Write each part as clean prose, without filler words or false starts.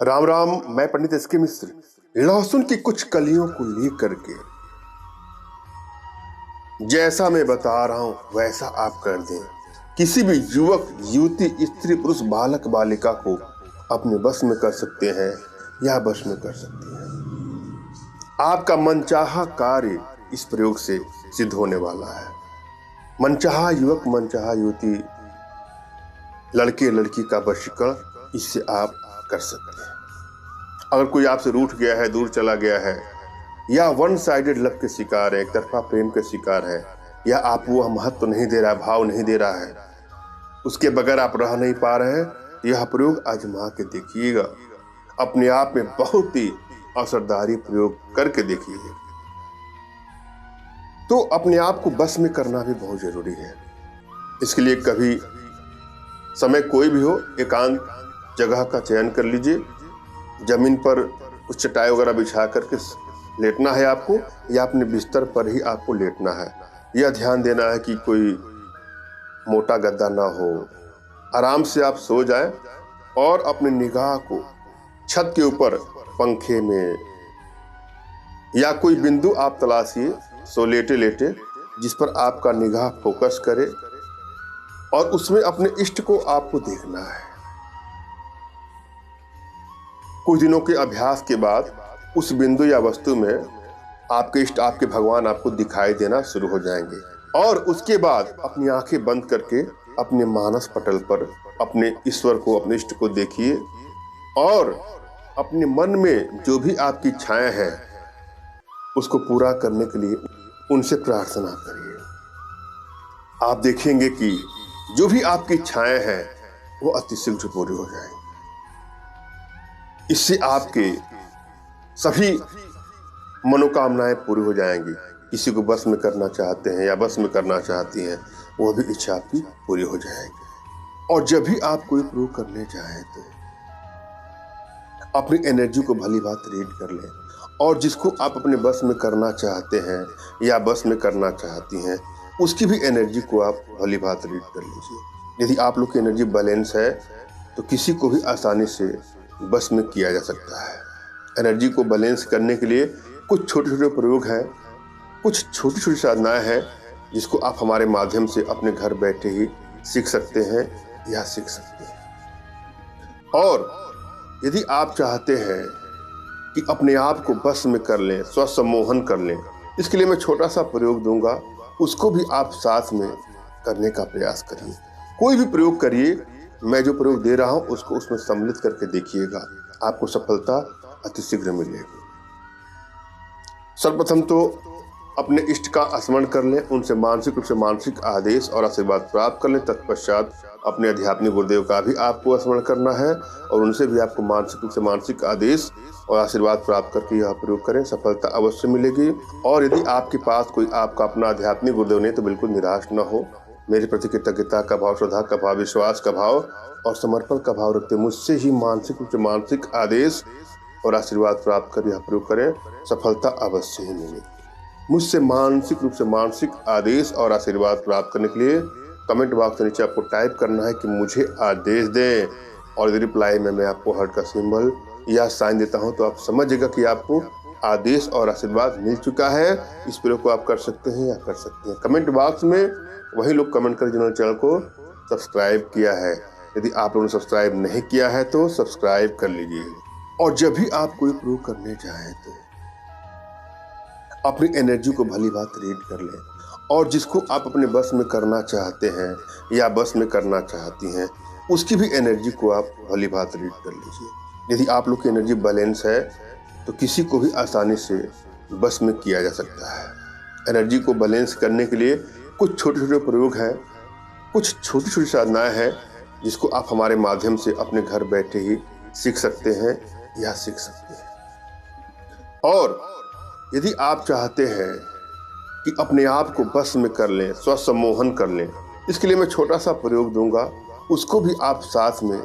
राम राम। मैं पंडित एसके मिश्र लहसुन की कुछ कलियों को लेकर के जैसा मैं बता रहा हूं वैसा आप कर दें। किसी भी युवक युवती स्त्री पुरुष बालक बालिका को अपने वश में कर सकते हैं या वश में कर सकते हैं। आपका मनचाहा कार्य इस प्रयोग से सिद्ध होने वाला है। मनचाहा युवक मनचाहा युवती लड़के लड़की का वशीकरण इससे आप कर सकते हैं। अगर कोई आपसे रूठ गया है, दूर चला गया है, या वन साइडेड लव के शिकार है, एक तरफा प्रेम के शिकार है, या आप वो महत्व नहीं दे रहा है, भाव नहीं दे रहा है, उसके बगैर आप रह नहीं पा रहे हैं, यह प्रयोग आजमा के देखिएगा। अपने आप में बहुत ही असरदारी प्रयोग करके देखिए। तो अपने आप को बस में करना भी बहुत जरूरी है। इसके लिए कभी समय कोई भी हो, एकांत जगह का चयन कर लीजिए। जमीन पर कुछ चटाई वगैरह बिछा करके लेटना है आपको, या अपने बिस्तर पर ही आपको लेटना है। यह ध्यान देना है कि कोई मोटा गद्दा ना हो। आराम से आप सो जाएं और अपनी निगाह को छत के ऊपर पंखे में या कोई बिंदु आप तलाशिए, सो लेटे लेटे, जिस पर आपका निगाह फोकस करे और उसमें अपने इष्ट को आपको देखना है। कुछ दिनों के अभ्यास के बाद उस बिंदु या वस्तु में आपके इष्ट, आपके भगवान आपको दिखाई देना शुरू हो जाएंगे। और उसके बाद अपनी आंखें बंद करके अपने मानस पटल पर अपने ईश्वर को, अपने इष्ट को देखिए और अपने मन में जो भी आपकी इच्छाएं हैं उसको पूरा करने के लिए उनसे प्रार्थना करिए। आप देखेंगे कि जो भी आपकी इच्छाएं हैं वो अति शीघ्र पूरी हो जाएंगी। इससे आपके सभी मनोकामनाएं पूरी हो जाएंगी। किसी को बस में करना चाहते हैं या बस में करना चाहती हैं, वो भी इच्छा आपकी पूरी हो जाएगी। और जब भी आप कोई प्रयोग करने चाहें तो अपनी एनर्जी को भली बात रीड कर लें, और जिसको आप अपने बस में करना चाहते हैं या बस में करना चाहती हैं उसकी भी एनर्जी को आप भली बात रीड कर लीजिए। यदि आप लोग की एनर्जी बैलेंस है तो किसी को भी आसानी से बस में किया जा सकता है। एनर्जी को बैलेंस करने के लिए कुछ छोटे छोटे प्रयोग हैं, कुछ छोटी छोटी साधनाएं हैं जिसको आप हमारे माध्यम से अपने घर बैठे ही सीख सकते हैं या सीख सकते हैं। और यदि आप चाहते हैं कि अपने आप को बस में कर लें, स्वसम्मोहन कर लें, इसके लिए मैं छोटा सा प्रयोग दूंगा, उसको भी आप साथ में करने का प्रयास करिए। कोई भी प्रयोग करिए, मैं जो प्रयोग दे रहा हूं उसको उसमें सम्मिलित करके देखिएगा, आपको सफलता अति शीघ्र मिलेगी। सर्वप्रथम तो अपने इष्ट का स्मरण कर लें, उनसे मानसिक रूप से मानसिक आदेश और आशीर्वाद प्राप्त कर लें। तत्पश्चात अपने आध्यात्मिक गुरुदेव का भी आपको स्मरण करना है और उनसे भी आपको मानसिक रूप से मानसिक आदेश और आशीर्वाद प्राप्त करके यह प्रयोग करें, सफलता अवश्य मिलेगी। और यदि आपके पास कोई आपका अपना आध्यात्मिक गुरुदेव नहीं तो बिल्कुल निराश न हो। मेरे प्रति कृतज्ञता का भाव, श्रद्धा का भाव, विश्वास का भाव और समर्पण का भाव रखते मुझसे ही मानसिक रूप से मानसिक आदेश और आशीर्वाद प्राप्त कर यह प्रयोग करें, सफलता अवश्य ही मिलेगी। मुझसे मानसिक रूप से मानसिक आदेश और आशीर्वाद प्राप्त करने के लिए कमेंट बॉक्स के नीचे आपको टाइप करना है कि मुझे आदेश दें, और यदि रिप्लाई में मैं आपको हार्ट का सिंबल या साइन देता हूं तो आप समझिएगा कि आपको आदेश और आशीर्वाद मिल चुका है। इस प्रयोग को आप कर सकते हैं या कर सकते हैं। कमेंट बॉक्स में वही लोग कमेंट करें जिन्होंने चैनल को सब्सक्राइब किया है। यदि आप लोगों ने सब्सक्राइब नहीं किया है तो सब्सक्राइब कर लीजिए। और जब भी आप कोई प्रयोग करने चाहें तो अपनी एनर्जी को भली बात रीड कर लें, और जिसको आप अपने बस में करना चाहते हैं या बस में करना चाहती हैं उसकी भी एनर्जी को आप भली बात रीड कर लीजिए। यदि आप लोग की एनर्जी बैलेंस है तो किसी को भी आसानी से बस में किया जा सकता है। एनर्जी को बैलेंस करने के लिए कुछ छोटे छोटे प्रयोग हैं, कुछ छोटी छोटी साधनाएं हैं जिसको आप हमारे माध्यम से अपने घर बैठे ही सीख सकते हैं या सीख सकते हैं। और यदि आप चाहते हैं कि अपने आप को बस में कर लें, स्वसम्मोहन कर लें, इसके लिए मैं छोटा सा प्रयोग दूंगा, उसको भी आप साथ में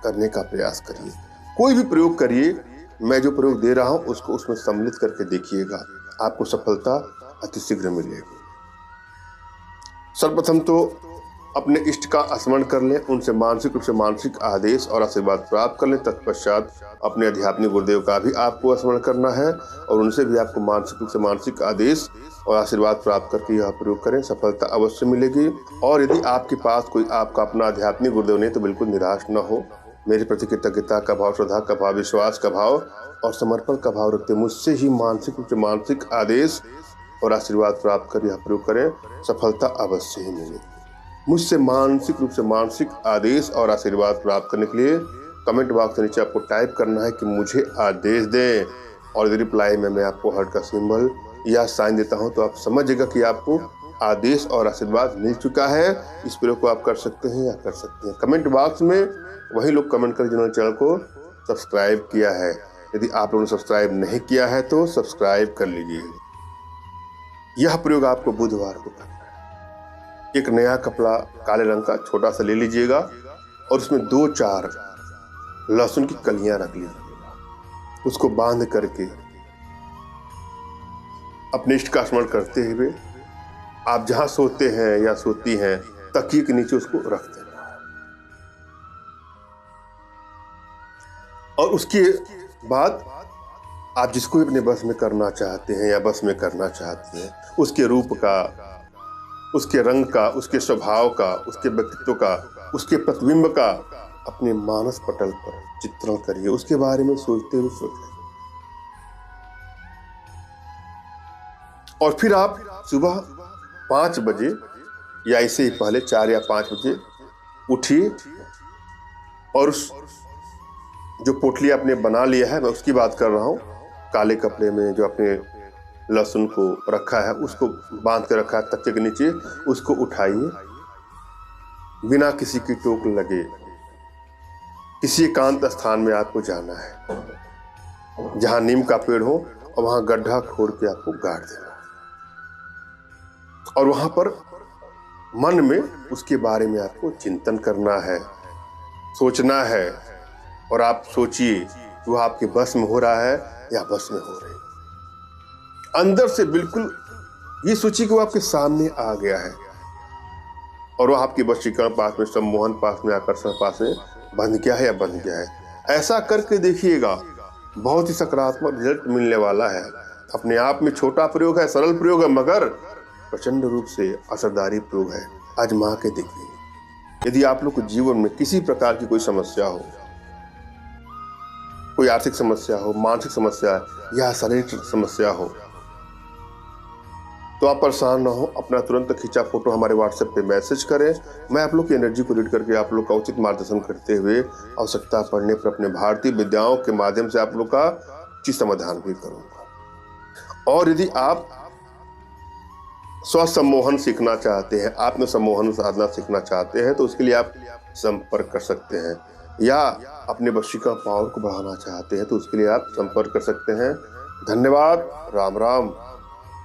करने का प्रयास करिए। कोई भी प्रयोग करिए, मैं जो प्रयोग दे रहा हूं उसको उसमें सम्मिलित करके देखिएगा, आपको सफलता अति शीघ्र मिलेगी। सर्वप्रथम तो अपने इष्ट का स्मरण कर लें, उनसे मानसिक रूप से मानसिक आदेश और आशीर्वाद प्राप्त कर लें। तत्पश्चात अपने आध्यात्मिक गुरुदेव का भी आपको स्मरण करना है और उनसे भी आपको मानसिक रूप से मानसिक आदेश और आशीर्वाद प्राप्त करके यह प्रयोग करें, सफलता अवश्य मिलेगी। और यदि आपके पास कोई आपका अपना आध्यात्मिक गुरुदेव नहीं तो बिल्कुल निराश न हो। मेरे प्रति कृतज्ञता का भाव, श्रद्धा का भाव, विश्वास का भाव और समर्पण का भाव रखते मुझसे ही मानसिक रूप से मानसिक आदेश और आशीर्वाद प्राप्त कर यह प्रयोग करें, सफलता अवश्य ही मिलेगी। मुझसे मानसिक रूप से मानसिक आदेश और आशीर्वाद प्राप्त करने के लिए कमेंट बॉक्स के नीचे आपको टाइप करना है कि मुझे आदेश दें, और यदि रिप्लाई में मैं आपको हार्ट का सिंबल या साइन देता हूं तो आप समझिएगा कि आपको आदेश और आशीर्वाद मिल चुका है। इस प्रयोग को आप कर सकते हैं या कर सकते हैं। कमेंट बॉक्स में वही लोग कमेंट करें जिन्होंने चैनल को सब्सक्राइब किया है। यदि आप लोगों ने सब्सक्राइब नहीं किया है तो सब्सक्राइब कर लीजिए। यह प्रयोग आपको बुधवार को करना है। एक नया कपड़ा काले रंग का छोटा सा ले लीजिएगा और उसमें 2-4 लहसुन की कलियां रख लीजिएगा। उसको बांध करके अपने इष्ट का स्मरण करते हुए आप जहां सोते हैं या सोती हैं तकिए के नीचे उसको रख देना है। और उसके बाद आप जिसको अपने बस में करना चाहते हैं या बस में करना चाहती हैं, उसके रूप का, उसके रंग का, उसके स्वभाव का, उसके व्यक्तित्व का, उसके प्रतिबिंब का अपने मानस पटल पर चित्रण करिए। उसके बारे में सोचते हुए सोचें। और फिर आप सुबह 5 बजे या इससे ही पहले 4 या 5 बजे उठिए और उस जो पोटली आपने बना लिया है, मैं उसकी बात कर रहा हूं, काले कपड़े में जो अपने लहसुन को रखा है उसको बांध के रखा है तकिए के नीचे, उसको उठाइए। बिना किसी की टोक लगे किसी एकांत स्थान में आपको जाना है जहां नीम का पेड़ हो और वहां गड्ढा खोद के आपको गाड़ देना है। और वहां पर मन में उसके बारे में आपको चिंतन करना है, सोचना है। और आप सोचिए वो आपके बस में हो रहा है या बस में हो रही है। अंदर से बिल्कुल ये सोचिए कि वो आपके सामने आ गया है और वो आपके वशीकरण पास में, सम्मोहन पास में, आकर्षण पास में बंध गया है या बंध गया है। ऐसा करके देखिएगा, बहुत ही सकारात्मक रिजल्ट मिलने वाला है। अपने आप में छोटा प्रयोग है, सरल प्रयोग है, मगर प्रचंड रूप से असरदारी प्रयोग है। आजमा के देखिए। यदि आप लोग को जीवन में किसी प्रकार की कोई समस्या हो, कोई आर्थिक समस्या हो, मानसिक समस्या या शारीरिक समस्या हो, तो आप परेशान ना हो। अपना तुरंत खींचा फोटो हमारे व्हाट्सएप पे मैसेज करें। मैं आप लोग की एनर्जी को रीड करके आप लोग का उचित मार्गदर्शन करते हुए आवश्यकता पड़ने पर अपने भारतीय विद्याओं के माध्यम से आप लोग का उचित समाधान भी करूंगा। और यदि आप स्वसम्मोहन सीखना चाहते हैं, आत्मसम्मोहन साधना सीखना चाहते हैं, तो उसके लिए आप संपर्क कर सकते हैं। या अपने वशीकरण पावर को बढ़ाना चाहते हैं तो उसके लिए आप संपर्क कर सकते हैं। धन्यवाद। राम राम।